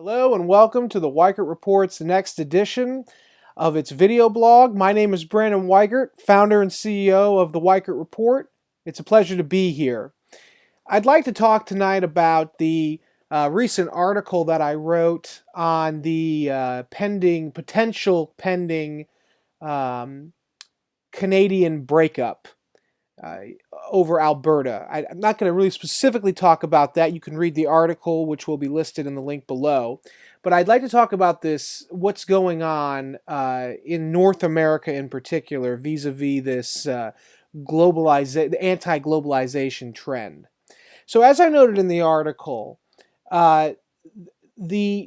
Hello and welcome to the Weigert Report's next edition of its video blog. My name is Brandon Weigert, founder and CEO of the Weigert Report. It's a pleasure to be here. I'd like to talk tonight about the recent article that I wrote on the potential pending Canadian breakup over Alberta. I'm not going to really specifically talk about that. You can read the article, which will be listed in the link below. But I'd like to talk about what's going on in North America in particular, vis-a-vis this anti-globalization trend. So as I noted in the article, the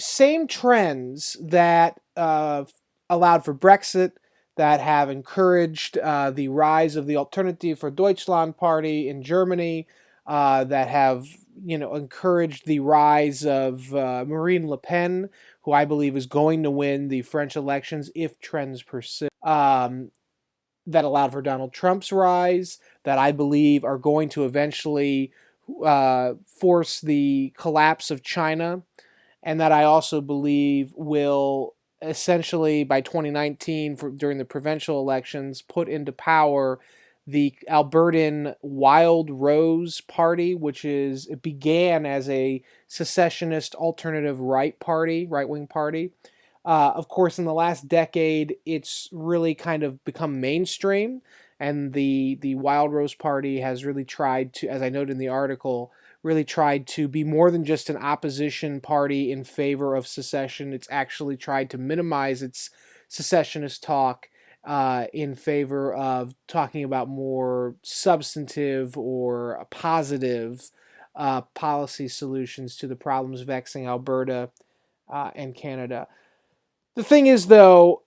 same trends that allowed for Brexit, that have encouraged the rise of the Alternative for Deutschland party in Germany, that have encouraged the rise of Marine Le Pen, who I believe is going to win the French elections if trends persist. That allowed for Donald Trump's rise, that I believe are going to eventually force the collapse of China, and that I also believe will essentially by 2019, during the provincial elections, put into power the Albertan Wildrose Party, it began as a secessionist alternative right-wing party. Of course, in the last decade, it's really kind of become mainstream, and the Wildrose Party has really tried to, as I noted in the article, really tried to be more than just an opposition party in favor of secession. It's actually tried to minimize its secessionist talk in favor of talking about more substantive or positive policy solutions to the problems vexing Alberta and Canada. The thing is, though,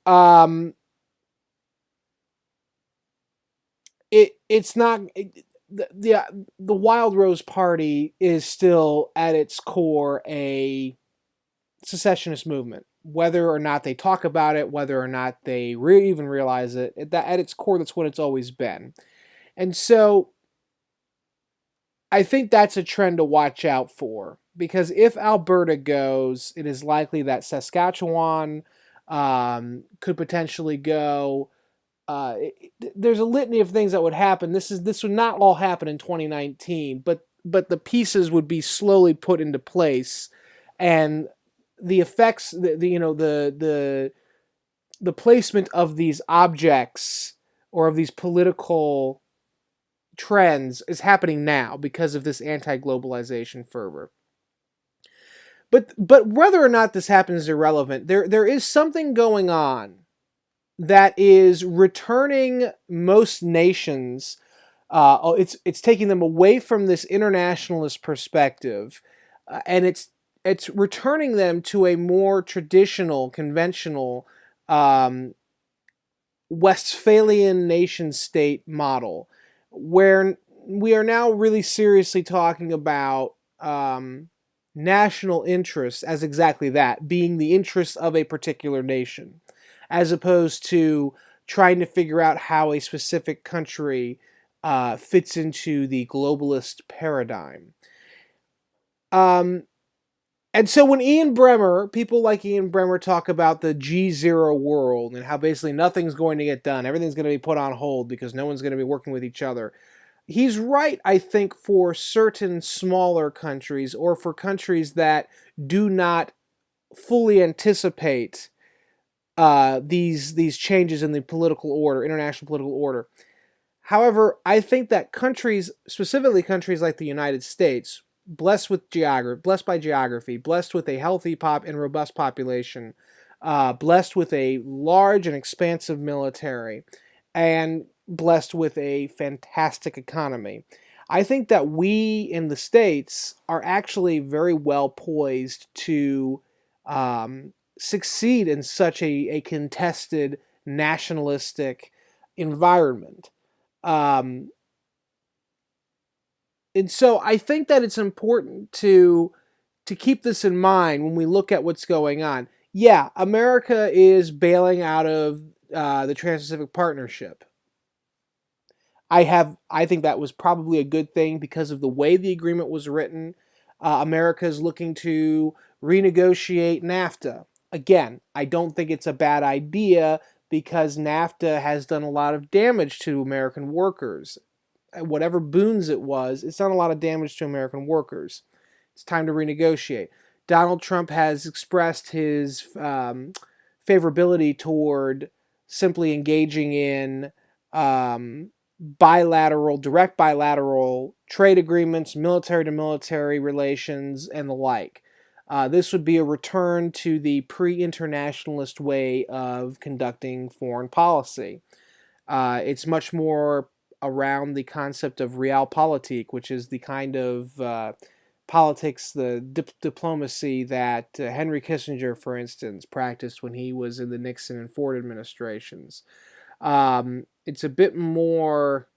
it's not... The Wildrose Party is still at its core a secessionist movement. Whether or not they talk about it, whether or not they even realize it, at its core, that's what it's always been. And so I think that's a trend to watch out for, because if Alberta goes, it is likely that Saskatchewan could potentially go. There's a litany of things that would happen. This would not all happen in 2019, but the pieces would be slowly put into place, and the effects, the placement of these objects or of these political trends is happening now because of this anti-globalization fervor. But whether or not this happens is irrelevant. There is something going on that is returning most nations. It's taking them away from this internationalist perspective, and it's returning them to a more traditional, conventional Westphalian nation-state model, where we are now really seriously talking about national interests as exactly that, being the interests of a particular nation, as opposed to trying to figure out how a specific country fits into the globalist paradigm. And so when people like Ian Bremmer talk about the G0 world and how basically nothing's going to get done, everything's going to be put on hold because no one's going to be working with each other, he's right, I think, for certain smaller countries, or for countries that do not fully anticipate these changes in the international political order. However, I think that countries, specifically countries like the United States, blessed by geography, blessed with a healthy and robust population, blessed with a large and expansive military, and blessed with a fantastic economy, I think that we in the States are actually very well poised to succeed in such a contested nationalistic environment. And so I think that it's important to keep this in mind when we look at what's going on. Yeah, America is bailing out of the Trans-Pacific Partnership. I think that was probably a good thing because of the way the agreement was written. America is looking to renegotiate NAFTA. Again, I don't think it's a bad idea because NAFTA has done a lot of damage to American workers. Whatever boons it was, it's done a lot of damage to American workers. It's time to renegotiate. Donald Trump has expressed his favorability toward simply engaging in direct bilateral trade agreements, military to military relations, and the like. This would be a return to the pre-internationalist way of conducting foreign policy. It's much more around the concept of Realpolitik, which is the kind of politics, the diplomacy that Henry Kissinger, for instance, practiced when he was in the Nixon and Ford administrations. It's a bit more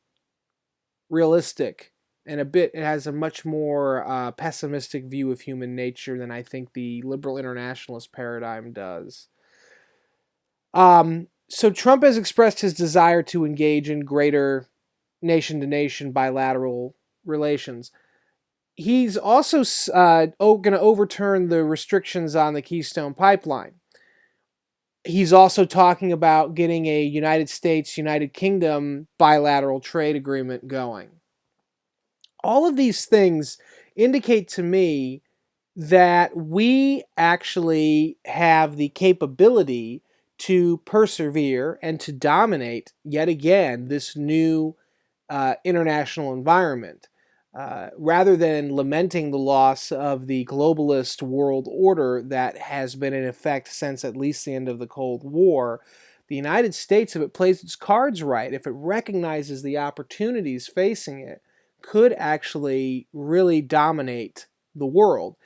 realistic, and it has a much more pessimistic view of human nature than I think the liberal internationalist paradigm does. So Trump has expressed his desire to engage in greater nation-to-nation bilateral relations. He's also going to overturn the restrictions on the Keystone Pipeline. He's also talking about getting a United States, United Kingdom bilateral trade agreement going. All of these things indicate to me that we actually have the capability to persevere and to dominate, yet again, this new international environment. Rather than lamenting the loss of the globalist world order that has been in effect since at least the end of the Cold War, the United States, if it plays its cards right, if it recognizes the opportunities facing it, could actually really dominate the world.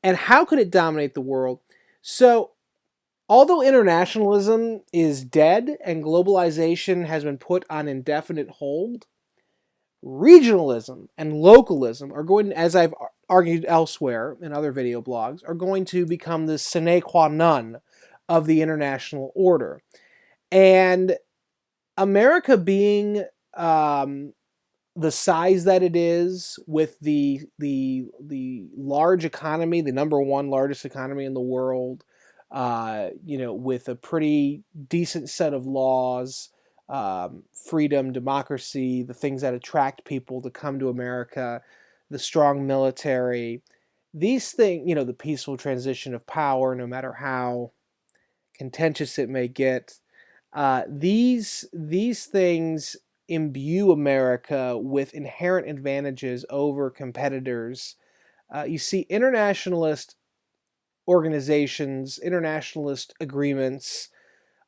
And how could it dominate the world? So, although internationalism is dead and globalization has been put on indefinite hold, regionalism and localism are going, as I've argued elsewhere in other video blogs, are going to become the sine qua non of the international order. And America being the size that it is, with the large economy, the number one largest economy in the world, with a pretty decent set of laws, freedom, democracy, the things that attract people to come to America, the strong military, these things, the peaceful transition of power, no matter how contentious it may get, these things imbue America with inherent advantages over competitors. You see, internationalist organizations, internationalist agreements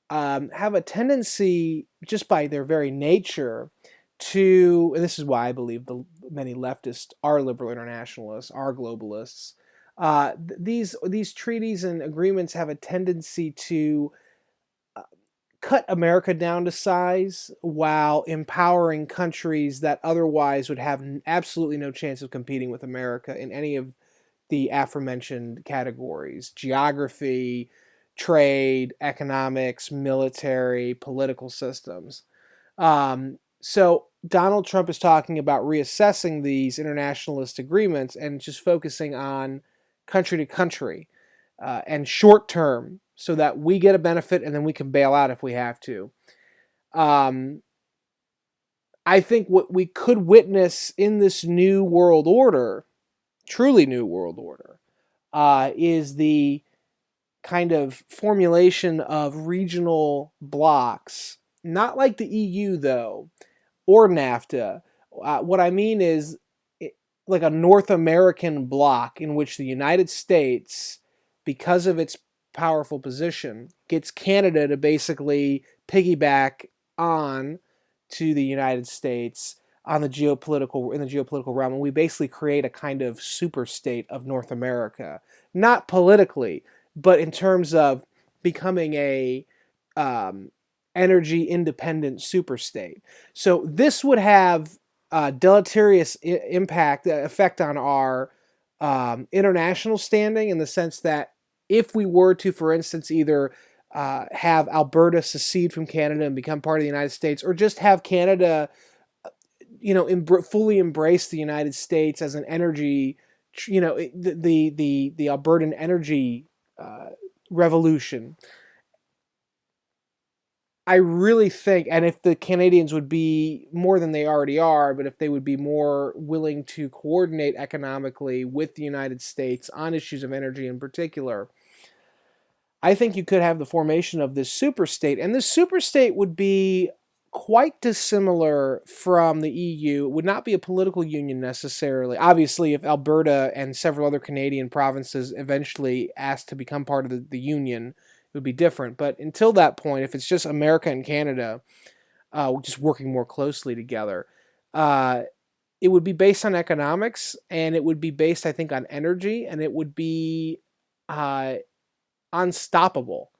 have a tendency, just by their very nature, to, and this is why I believe many leftists are liberal internationalists, are globalists. These treaties and agreements have a tendency to cut America down to size while empowering countries that otherwise would have absolutely no chance of competing with America in any of the aforementioned categories: geography, trade, economics, military, political systems. So Donald Trump is talking about reassessing these internationalist agreements and just focusing on country to country and short term, so that we get a benefit and then we can bail out if we have to. I think what we could witness in this new world order, truly new world order, is the kind of formulation of regional blocks, not like the EU though, or NAFTA. What I mean is like a North American bloc in which the United States, because of its powerful position, gets Canada to basically piggyback on to the United States on the geopolitical realm, and we basically create a kind of superstate of North America, not politically, but in terms of becoming a energy independent superstate. So this would have a deleterious effect on our international standing, in the sense that if we were to, for instance, either have Alberta secede from Canada and become part of the United States, or just have Canada, fully embrace the United States as an energy the Albertan energy uh, revolution. I really think, and if the Canadians would be more than they already are, but if they would be more willing to coordinate economically with the United States on issues of energy in particular, I think you could have the formation of this superstate. And this superstate would be quite dissimilar from the EU. It would not be a political union necessarily. Obviously, if Alberta and several other Canadian provinces eventually asked to become part of the union, it would be different. But until that point, if it's just America and Canada just working more closely together, uh, it would be based on economics, and it would be based, I think, on energy, and it would be uh, unstoppable.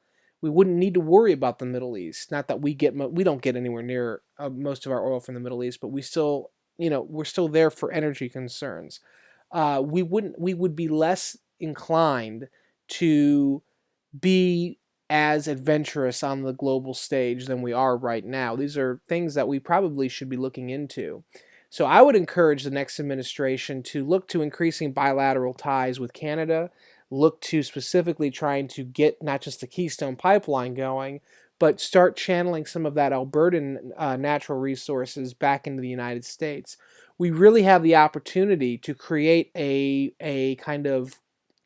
We wouldn't need to worry about the Middle East. Not that we don't get anywhere near most of our oil from the Middle East, but we still, we're still there for energy concerns. We would be less inclined to be as adventurous on the global stage than we are right now. These are things that we probably should be looking into. So I would encourage the next administration to look to increasing bilateral ties with Canada, look to specifically trying to get not just the Keystone Pipeline going, but start channeling some of that Albertan natural resources back into the United States. We really have the opportunity to create a kind of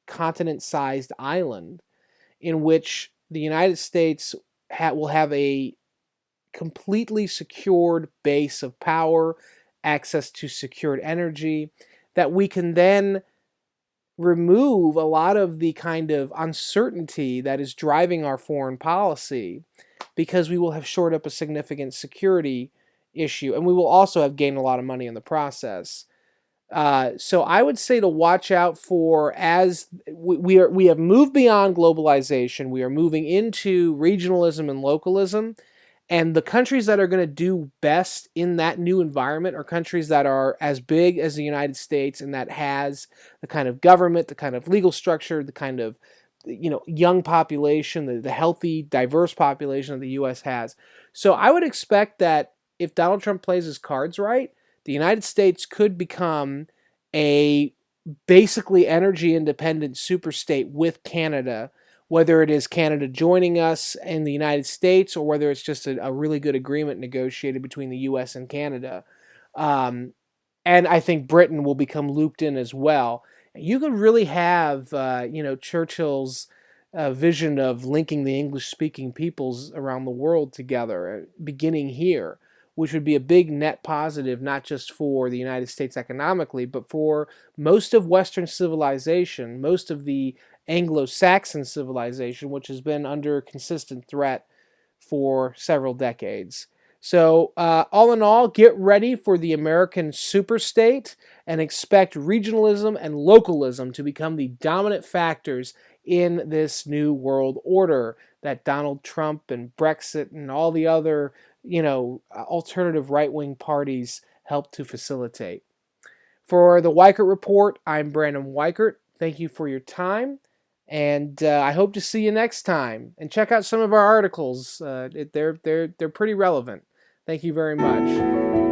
continent-sized island in which the United States will have a completely secured base of power, access to secured energy, that we can then remove a lot of the kind of uncertainty that is driving our foreign policy, because we will have shored up a significant security issue, and we will also have gained a lot of money in the process. So I would say to watch out for, as we have moved beyond globalization, we are moving into regionalism and localism. And the countries that are going to do best in that new environment are countries that are as big as the United States, and that has the kind of government, the kind of legal structure, the kind of young population, the healthy, diverse population that the U.S. has. So I would expect that if Donald Trump plays his cards right, the United States could become a basically energy independent superstate with Canada, whether it is Canada joining us in the United States or whether it's just a really good agreement negotiated between the U.S. and Canada. Um, and I think Britain will become looped in as well. You could really have, Churchill's vision of linking the English-speaking peoples around the world together, beginning here, which would be a big net positive, not just for the United States economically, but for most of Western civilization, most of the Anglo-Saxon civilization, which has been under consistent threat for several decades. So, all in all, get ready for the American superstate and expect regionalism and localism to become the dominant factors in this new world order that Donald Trump and Brexit and all the other, alternative right-wing parties help to facilitate. For the Weichert Report, I'm Brandon Weichert. Thank you for your time, and I hope to see you next time. And check out some of our articles. They're pretty relevant. Thank you very much.